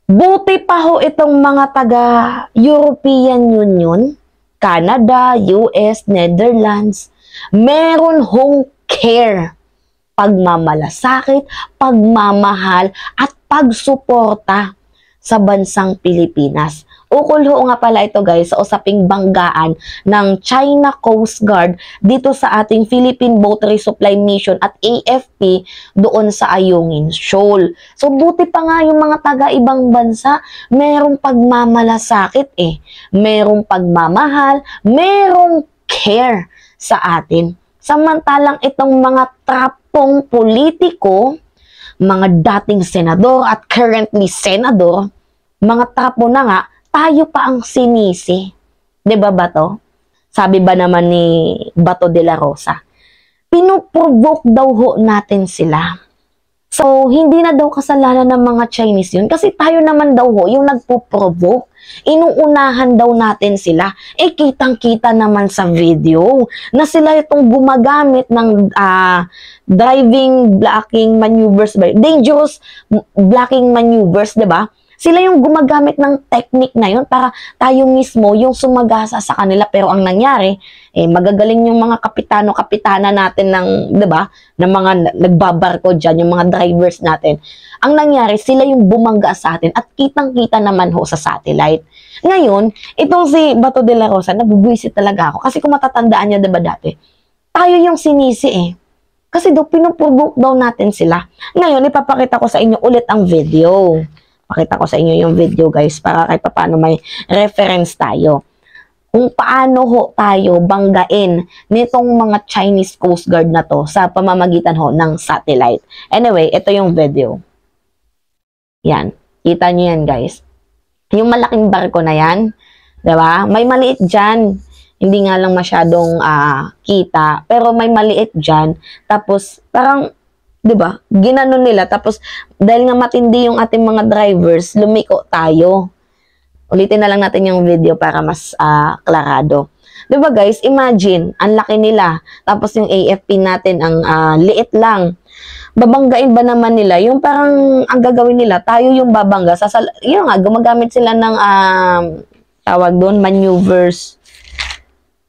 Buti pa ho itong mga taga-European Union, Canada, US, Netherlands, meron hong care, pagmamalasakit, pagmamahal, at pagsuporta sa bansang Pilipinas. Ukol ho nga pala ito guys sa usaping banggaan ng China Coast Guard dito sa ating Philippine Boat Resupply Mission at AFP doon sa Ayungin Shoal. So buti pa nga yung mga taga-ibang bansa, merong pagmamalasakit merong pagmamahal, merong care sa atin. Samantalang itong mga trapong politiko, mga dating senador at currently senador, mga trapo na nga, tayo pa ang sinisi. 'Di ba, Bato? Sabi ba naman ni Bato de la Rosa? Pinuprovoke daw ho natin sila. So, hindi na daw kasalanan ng mga Chinese yun kasi tayo naman daw ho yung nagpo-provoke. Inuunahan daw natin sila. Kitang-kita naman sa video na sila itong gumagamit ng driving blocking maneuvers, dangerous blocking maneuvers, 'di ba? Sila yung gumagamit ng technique na yun para tayo mismo yung sumagasa sa kanila. Pero ang nangyari, magagaling yung mga kapitano-kapitana natin ng, 'di ba, ng mga nagbabarko dyan, yung mga drivers natin. Ang nangyari, sila yung bumangga sa atin at kitang-kita naman ho sa satellite. Ngayon, itong si Bato de la Rosa, nabubwisit talaga ako. Kasi kung matatandaan niya, 'di ba dati, tayo yung sinisi Kasi daw, pinuprovoke daw natin sila. Ngayon, ipapakita ko sa inyo ulit ang video. Pakita ko sa inyo yung video guys para kahit paano may reference tayo. Kung paano ho tayo banggain nitong mga Chinese Coast Guard na to sa pamamagitan ho ng satellite. Anyway, ito yung video. Yan. Kita nyo yan guys. Yung malaking barko na yan, diba? May maliit dyan. Hindi nga lang masyadong kita. Pero may maliit dyan. Tapos parang 'di ba? Ginanon nila tapos dahil nga matindi yung ating mga drivers, lumiko tayo. Ulitin na lang natin yung video para mas klarado. 'Di ba guys? Imagine, ang laki nila. Tapos yung AFP natin ang liit lang. Babanggain ba naman nila? Yung parang ang gagawin nila, tayo yung babangga. Yun nga, gumagamit sila ng tawag doon, maneuvers.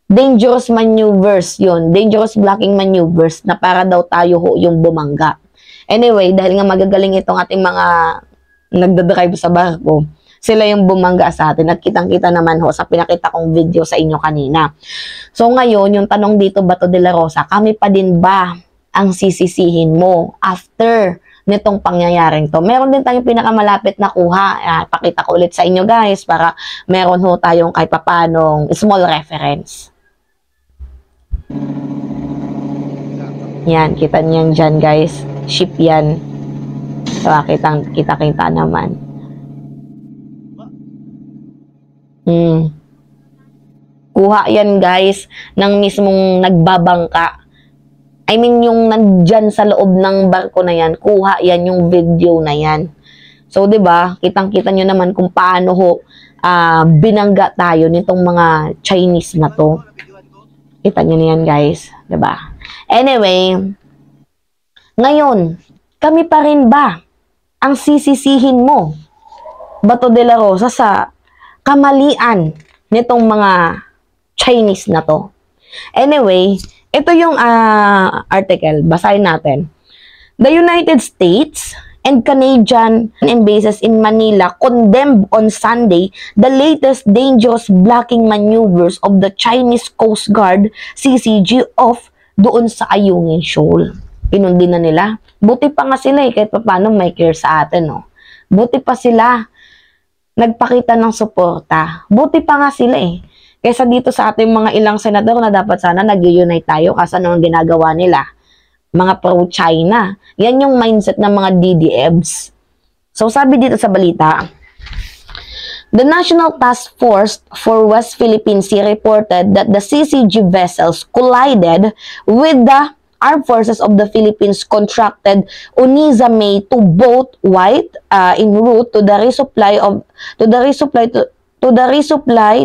Dangerous maneuvers yun. Dangerous blocking maneuvers na para daw tayo ho yung bumangga. Anyway, dahil nga magagaling itong ating mga nagdadrive sa barko, sila yung bumangga sa atin at kitang-kita naman ho sa pinakita kong video sa inyo kanina. So ngayon, yung tanong dito, Bato de la Rosa, kami pa din ba ang sisisihin mo after nitong pangyayaring to? Meron din tayong pinakamalapit na kuha. Pakita ko ulit sa inyo guys para meron ho tayong kahit papanong small reference. Yan, kita niyan dyan guys. Ship yan. So, kita naman. Kuha yan guys ng mismong nagbabangka. I mean, yung nandyan sa loob ng barko na yan, kuha yan yung video na yan. So, 'di ba? Kitang-kita nyo naman kung paano ho binangga tayo nitong mga Chinese na to. Kita nyo na yan, guys. 'Di ba? Anyway, ngayon, kami pa rin ba ang sisisihin mo, Bato de la Rosa, sa kamalian nitong mga Chinese na to? Anyway, ito yung article. Basahin natin. The United States and Canadian embassies in Manila condemned on Sunday the latest dangerous blocking maneuvers of the Chinese Coast Guard, CCG, off doon sa Ayungin Shoal. Pinundi na nila. Buti pa nga sila kahit paano may care sa atin, no? Buti pa sila nagpakita ng suporta. Buti pa nga sila kaysa dito sa ating mga ilang senador na dapat sana nag-unite tayo kasi ano ang ginagawa nila? Mga pro-China. Yan yung mindset ng mga DDEBs. So, sabi dito sa balita, the National Task Force for West Philippine Sea reported that the CCG vessels collided with the Armed Forces of the Philippines contracted Uniza May to boat White en route to the resupply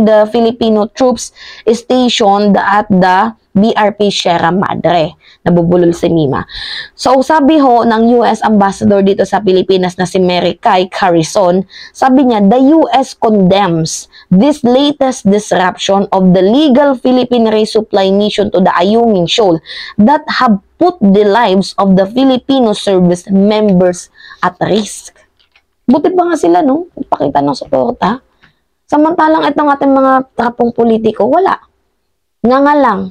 the Filipino troops stationed at the BRP Sierra Madre. Nabubulol si Mima. So, sabi ho ng US Ambassador dito sa Pilipinas na si Mary Kay Carrison, sabi niya, the US condemns this latest disruption of the legal Philippine resupply mission to the Ayungin Shoal that have put the lives of the Filipino service members at risk. Buti pa nga sila, no? Ipakita ng suporta. Samantalang itong ating mga trapong politiko, wala. Nga lang.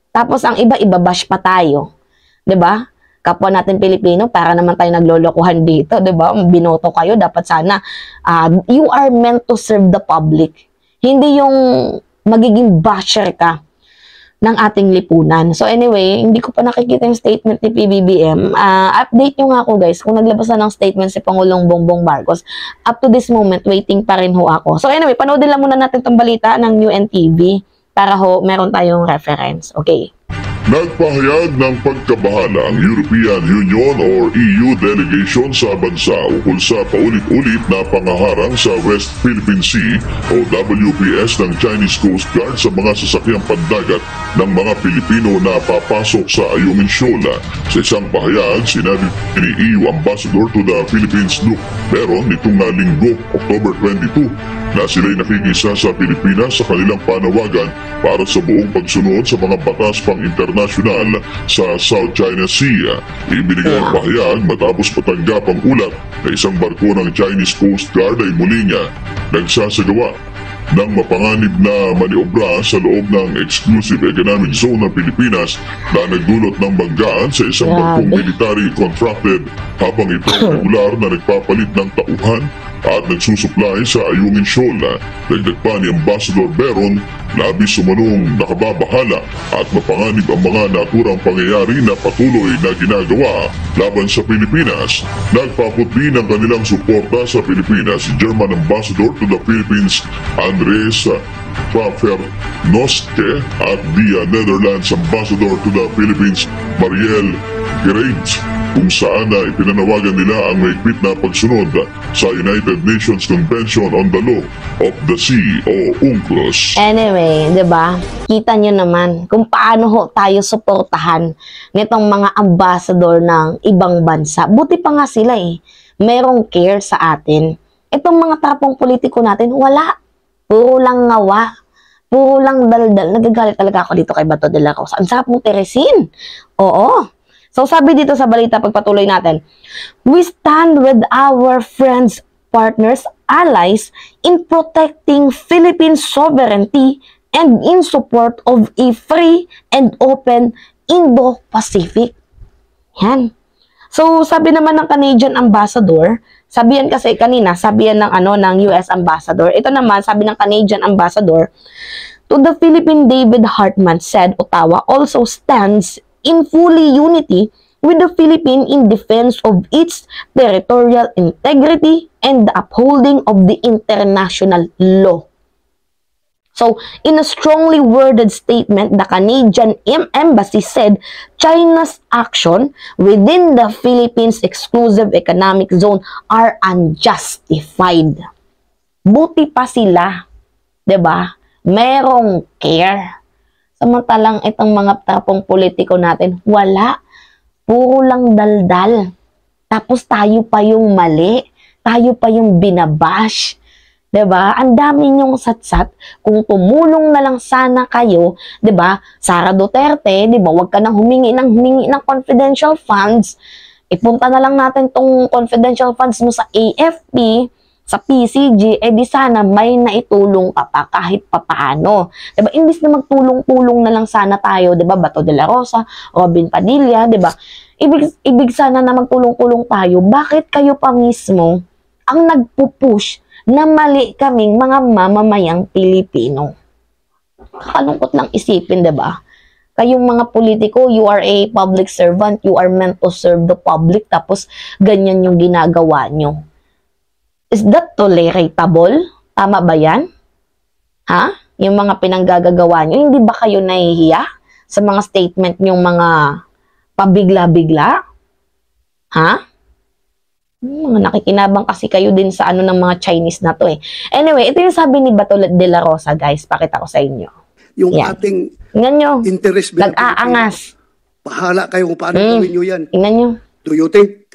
Tapos ang iba, ibabash pa tayo. 'Di ba? Kapwa natin Pilipino, para naman tayo naglolokohan dito, 'di ba? Binoto kayo, dapat sana you are meant to serve the public. Hindi yung magiging basher ka ng ating lipunan. So anyway, hindi ko pa nakikita yung statement ni PBBM. Update nyo nga ako guys, kung naglabas na ng statement si Pangulong Bongbong Marcos. Up to this moment, waiting pa rin ho ako. So anyway, panoodin lang muna natin itong balita ng UNTV para ho meron tayong reference. Okay. Nagpahayag ng pagkabahala ang European Union or EU delegation sa bansa ukol sa paulit-ulit na pangaharang sa West Philippine Sea o WPS ng Chinese Coast Guard sa mga sasakyang pandagat ng mga Pilipino na papasok sa Ayungin Shoal. Sa isang pahayag, sinabi ni EU Ambassador to the Philippines Luke Meron nitong linggo, October 22, na sila'y nakikisa sa Pilipinas sa kanilang panawagan para sa buong pagsunod sa mga batas pang internasyonal sa South China Sea. Ibinigay ang pahayag matapos patanggap ang ulat na isang barko ng Chinese Coast Guard ay muling nagsasagawa ng mapanganib na maniobra sa loob ng Exclusive Economic Zone ng Pilipinas na nagdulot ng banggaan sa isang barkong military contracted habang ito regular na nagpapalit ng tauhan at nagsusupply sa Ayungin Shoal. Dagdag pa ni Ambassador Beron, labis sumanong nakababahala at mapanganib ang mga naturang pangyayari na patuloy na ginagawa laban sa Pilipinas. Nagpaputli ng kanilang suporta sa Pilipinas si German Ambassador to the Philippines Andres Pfeffernoske at the Netherlands Ambassador to the Philippines Mariel Gereid, kung saan ipinanawagan nila ang mahigpit na pagsunod sa United Nations Convention on the Law of the Sea o UNCLOS. Anyway, 'di ba? Kita nyo naman kung paano ho tayo suportahan nitong mga ambassador ng ibang bansa. Buti pa nga sila merong care sa atin. Itong mga trapong politiko natin, wala. Puro lang ngawa. Puro lang daldal. Nagagalit talaga ako dito kay Bato de la Rosa. Ang sarap mong teresin. Oo. So sabi dito sa balita, pagpatuloy natin, we stand with our friends, partners, allies in protecting Philippine sovereignty and in support of a free and open Indo-Pacific. Yan. So sabi naman ng Canadian Ambassador, sabihan kasi kanina, sabihan ng US Ambassador. Ito naman, sabi ng Canadian Ambassador, to the Philippine David Hartman said Ottawa also stands in fully unity with the Philippines in defense of its territorial integrity and the upholding of the international law. So, in a strongly worded statement, the Canadian Embassy said China's action within the Philippines Exclusive Economic Zone are unjustified. Buti pa sila, 'di ba? Merong care. Samantalang itong mga trapong politiko natin, wala. Puro lang daldal. Tapos tayo pa yung mali. Tayo pa yung binabash. 'Di ba? Ang dami niyong satsat. Kung tumulong na lang sana kayo, 'di ba? Sara Duterte, 'di ba? Huwag ka nang humingi ng confidential funds. Ipunta na lang natin tong confidential funds mo sa AFP, sa PCG, di sana may naitulong ka pa kahit papaano. Diba? Imbis na magtulong-tulong na lang sana tayo, diba? Bato de la Rosa, Robin Padilla, diba? Ibig sana na magtulong-tulong tayo. Bakit kayo pa mismo ang nagpupush na mali kaming mga mamamayang Pilipino? Kakalungkot lang isipin, diba? Kayong mga politiko, you are a public servant, you are meant to serve the public, tapos ganyan yung ginagawa nyo. Is that tolerable? Tama ba yan? Ha? Yung mga pinanggagawa nyo, hindi ba kayo nahihiya sa mga statement yung mga pabigla-bigla? Ha? Mga nakikinabang kasi kayo din sa ng mga Chinese na to Anyway, ito yung sabi ni Bato de la Rosa, guys. Pakita ko sa inyo. yung Yan. ating Tingnan nyo. interest bilang Pilipino. Nag-aangas. Bahala kayo kung paano gawin nyo yan. Tingnan nyo. Do you think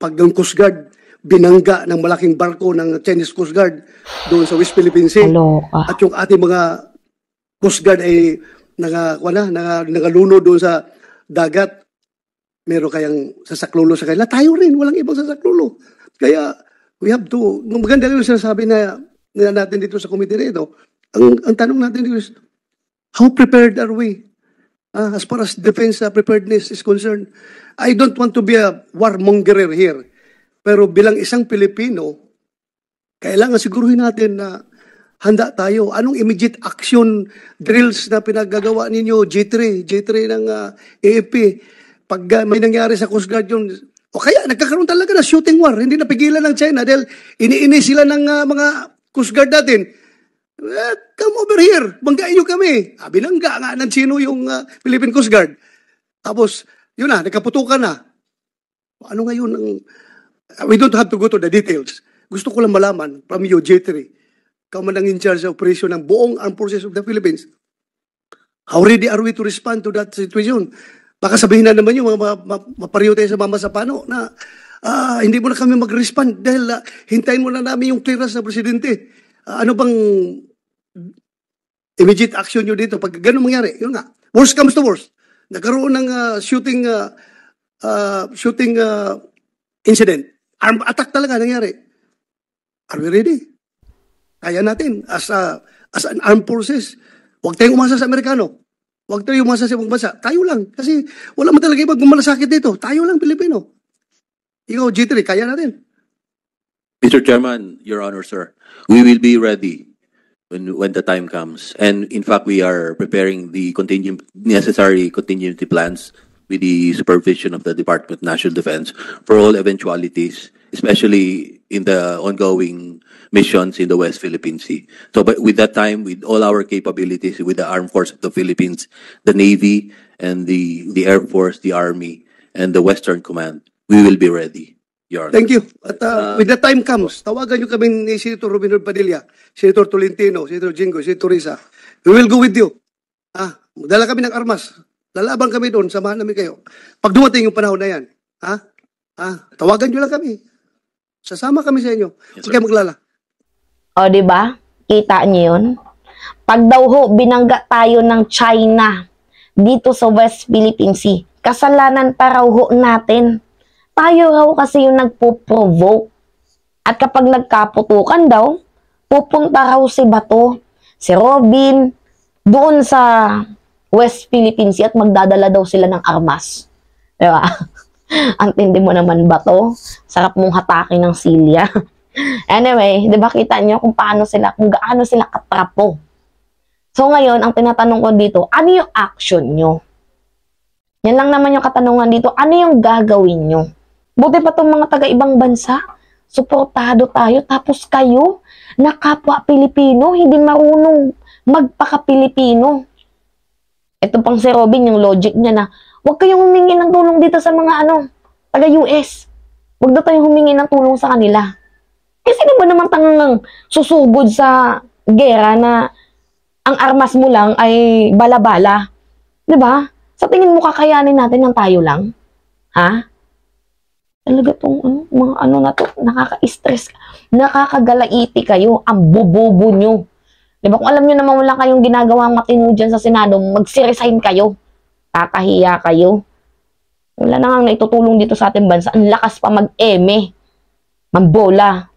pag ng Coast Guard binangga ng malaking barko ng Chinese Coast Guard doon sa West Philippine Sea Kaloka. at yung ating mga Coast Guard ay nangaluno doon sa dagat, meron kayang sasaklulo sa kanila? Tayo rin, walang ibang sasaklulo. Kaya we have to, maganda yung sinasabi na natin dito sa committee nito, ang tanong natin dito is, how prepared are we? As far as defense preparedness is concerned, I don't want to be a warmongerer here. Pero bilang isang Pilipino, kailangan siguruhin natin na handa tayo. Anong immediate action drills na pinagagawa ninyo, J3 ng AFP? Pag may nangyari sa Coast Guard yun, o kaya nagkakaroon talaga na shooting war, hindi napigilan ng China dahil iniini sila ng mga Coast Guard natin. Come over here, banggain nyo kami. Binangga nga ng Chino yung Philippine Coast Guard. Tapos, yun na, nagkaputukan na. Ano ngayon ang... we don't have to go to the details. Gusto ko lang malaman from you, J3, ikaw man ang in charge sa operation ng buong Armed Forces of the Philippines. How ready are we to respond to that situation? Baka sabihin na naman yung mga mapariyo tayo sa Mama Sapano na hindi mo na kami mag-respond dahil hintayin mo na namin yung clearance ng Presidente. Ano bang immediate action nyo dito? Pag ganun mangyari, yun nga. Worst comes to worst. Nagkaroon ng shooting incident. Armed attack talaga nangyari. Are we ready? Kaya natin as an armed forces. Huwag tayong umasa sa Amerikano. Huwag tayong umasa sa ibang bansa. Tayo lang. Kasi wala man talaga ibang malasakit dito. Tayo lang, Pilipino. Ikaw, G3, kaya natin. Mr. Chairman, Your Honor, sir, we will be ready when the time comes. And in fact, we are preparing the necessary contingency plans with the supervision of the Department of National Defense for all eventualities, especially in the ongoing missions in the West Philippine Sea. So but with that time, with all our capabilities, with the Armed Force of the Philippines, the Navy, and the Air Force, the Army, and the Western Command, we will be ready, Your Honor. Thank you. At with the time comes, tawagan nyo kami ni Senator Robinor Padilla, Senator Tolentino, Senator Jingo, Senator Risa. We will go with you. Dala kami ng armas. Lalaban kami doon, samahan namin kayo. Pag dumating yung panahon na yan, tawagan nyo lang kami. Sasama kami sa inyo. Yes, Huwag kayo maglala. O, di ba? Kita niyo yun? Pag daw ho, binangga tayo ng China dito sa West Philippine Sea, kasalanan pa raw ho natin. Tayo raw kasi yung nagpo-provoke. At kapag nagkaputukan daw, pupunta raw si Bato, si Robin, doon sa West Philippine Sea at magdadala daw sila ng armas. Diba? Ang tindi mo naman ba to? Sarap mong hatakin ng silya. Anyway, di ba kita nyo kung paano sila, kung gaano sila katrapo. So ngayon, ang tinatanong ko dito, ano yung action nyo? Yan lang naman yung katanungan dito, ano yung gagawin nyo? Buti pa itong mga taga-ibang bansa, suportado tayo, tapos kayo, na kapwa Pilipino, hindi marunong magpaka-Pilipino. Ito pang si Robin, yung logic niya na, huwag kayong humingi ng tulong dito sa mga taga-US. Huwag na tayong humingi ng tulong sa kanila. Kasi sino ba naman tangang susugod sa gera na ang armas mo lang ay bala-bala? Diba? Sa tingin mo kakayanin natin ng tayo lang? Ha? Talaga tong mga na to, nakaka-stress, nakakagalaiti kayo, ang bububo nyo. Diba? Kung alam nyo naman wala kayong ginagawang matino dyan sa Senado, mag-resign kayo. Tatahiya kayo. Wala na nga naitutulong dito sa ating bansa. Ang lakas pa mag-eme. Mambola.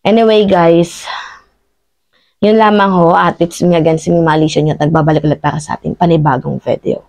Anyway guys, yun lamang ho at it's me again si Malisha nyo at nagbabalik ulit para sa ating panibagong video.